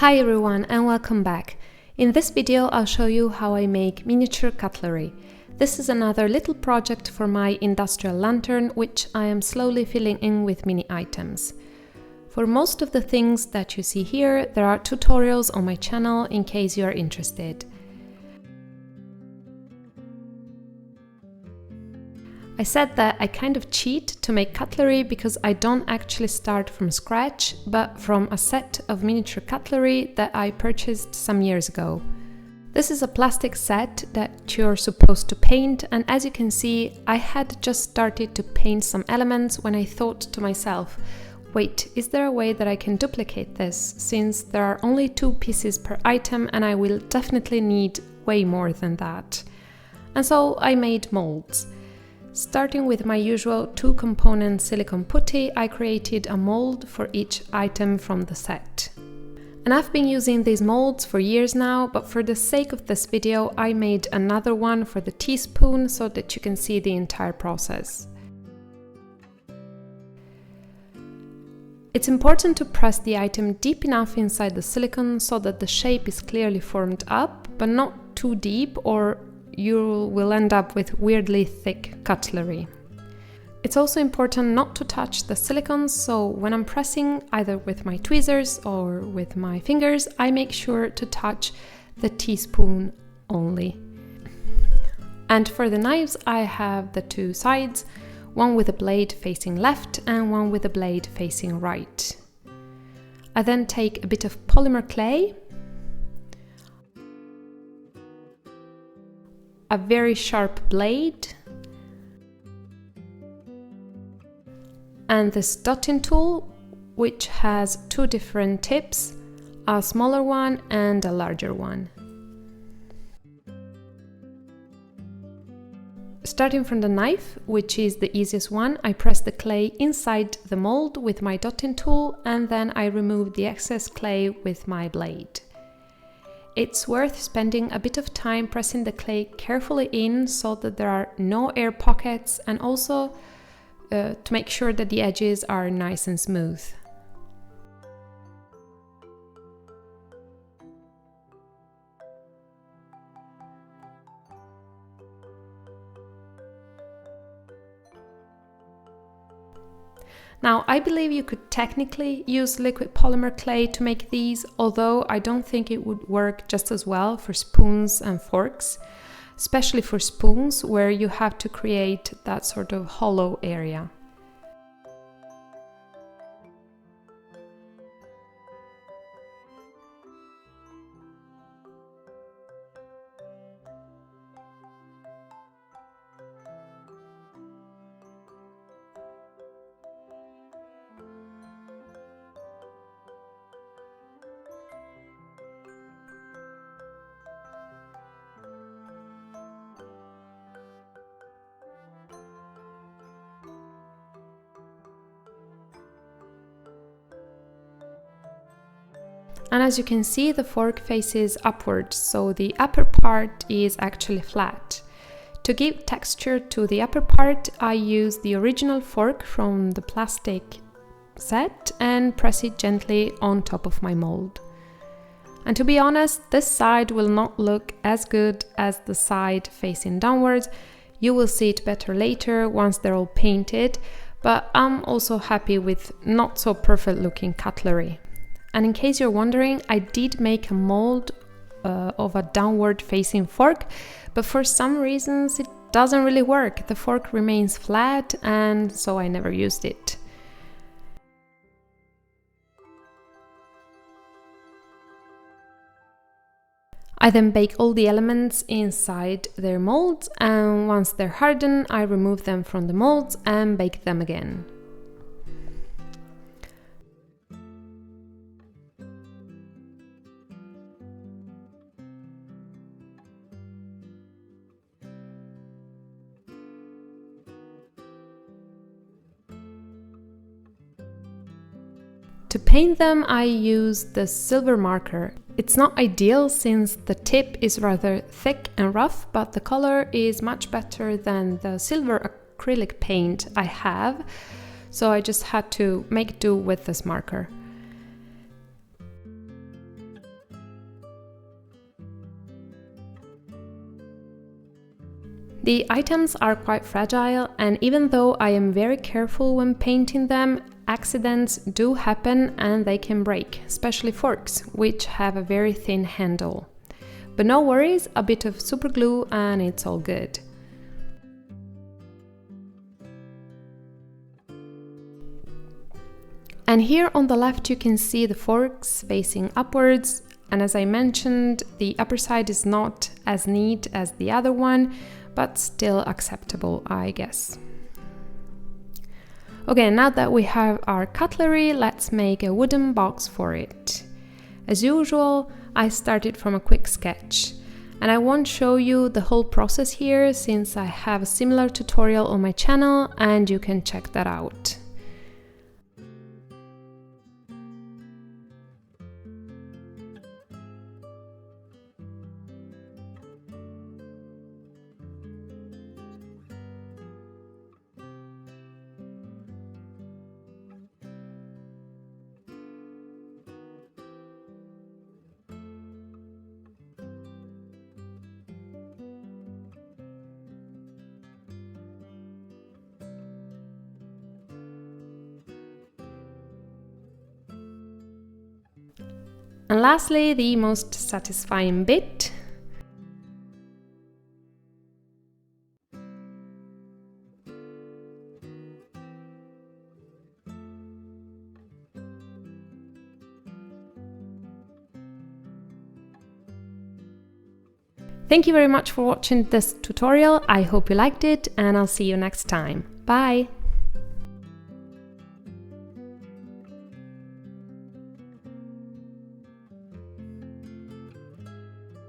Hi everyone and welcome back. In this video I'll show you how I make miniature cutlery. This is another little project for my industrial lantern, which I am slowly filling in with mini items. For most of the things that you see here, there are tutorials on my channel in case you are interested. I said that I kind of cheat to make cutlery because I don't actually start from scratch, but from a set of miniature cutlery that I purchased some years ago. This is a plastic set that you're supposed to paint, and as you can see, I had just started to paint some elements when I thought to myself, wait, is there a way that I can duplicate this, since there are only 2 pieces per item and I will definitely need way more than that. And so I made molds. Starting with my usual 2-component silicone putty, I created a mold for each item from the set. And I've been using these molds for years now, but for the sake of this video I made another one for the teaspoon so that you can see the entire process. It's important to press the item deep enough inside the silicone so that the shape is clearly formed up, but not too deep or you will end up with weirdly thick cutlery. It's also important not to touch the silicone, so when I'm pressing either with my tweezers or with my fingers, I make sure to touch the teaspoon only. And for the knives, I have the 2 sides, one with a blade facing left and one with a blade facing right. I then take a bit of polymer clay, a very sharp blade, and this dotting tool, which has 2 different tips, a smaller one and a larger one. Starting from the knife, which is the easiest one, I press the clay inside the mold with my dotting tool and then I remove the excess clay with my blade. It's worth spending a bit of time pressing the clay carefully in so that there are no air pockets, and also to make sure that the edges are nice and smooth. Now, I believe you could technically use liquid polymer clay to make these, although I don't think it would work just as well for spoons and forks, especially for spoons where you have to create that sort of hollow area. And as you can see, the fork faces upwards, so the upper part is actually flat. To give texture to the upper part, I use the original fork from the plastic set and press it gently on top of my mold. And to be honest, this side will not look as good as the side facing downwards. You will see it better later once they're all painted, but I'm also happy with not so perfect looking cutlery. And in case you're wondering, I did make a mold of a downward facing fork, but for some reasons it doesn't really work. The fork remains flat and so I never used it. I then bake all the elements inside their molds, and once they're hardened, I remove them from the molds and bake them again. To paint them, I use the silver marker. It's not ideal since the tip is rather thick and rough, but the color is much better than the silver acrylic paint I have, so I just had to make do with this marker. The items are quite fragile, and even though I am very careful when painting them, accidents do happen and they can break, especially forks, which have a very thin handle. But no worries, a bit of super glue and it's all good. And here on the left you can see the forks facing upwards, and as I mentioned, the upper side is not as neat as the other one, but still acceptable, I guess. Okay, now that we have our cutlery, let's make a wooden box for it. As usual, I started from a quick sketch, and I won't show you the whole process here since I have a similar tutorial on my channel and you can check that out. And lastly, the most satisfying bit. Thank you very much for watching this tutorial. I hope you liked it and I'll see you next time. Bye!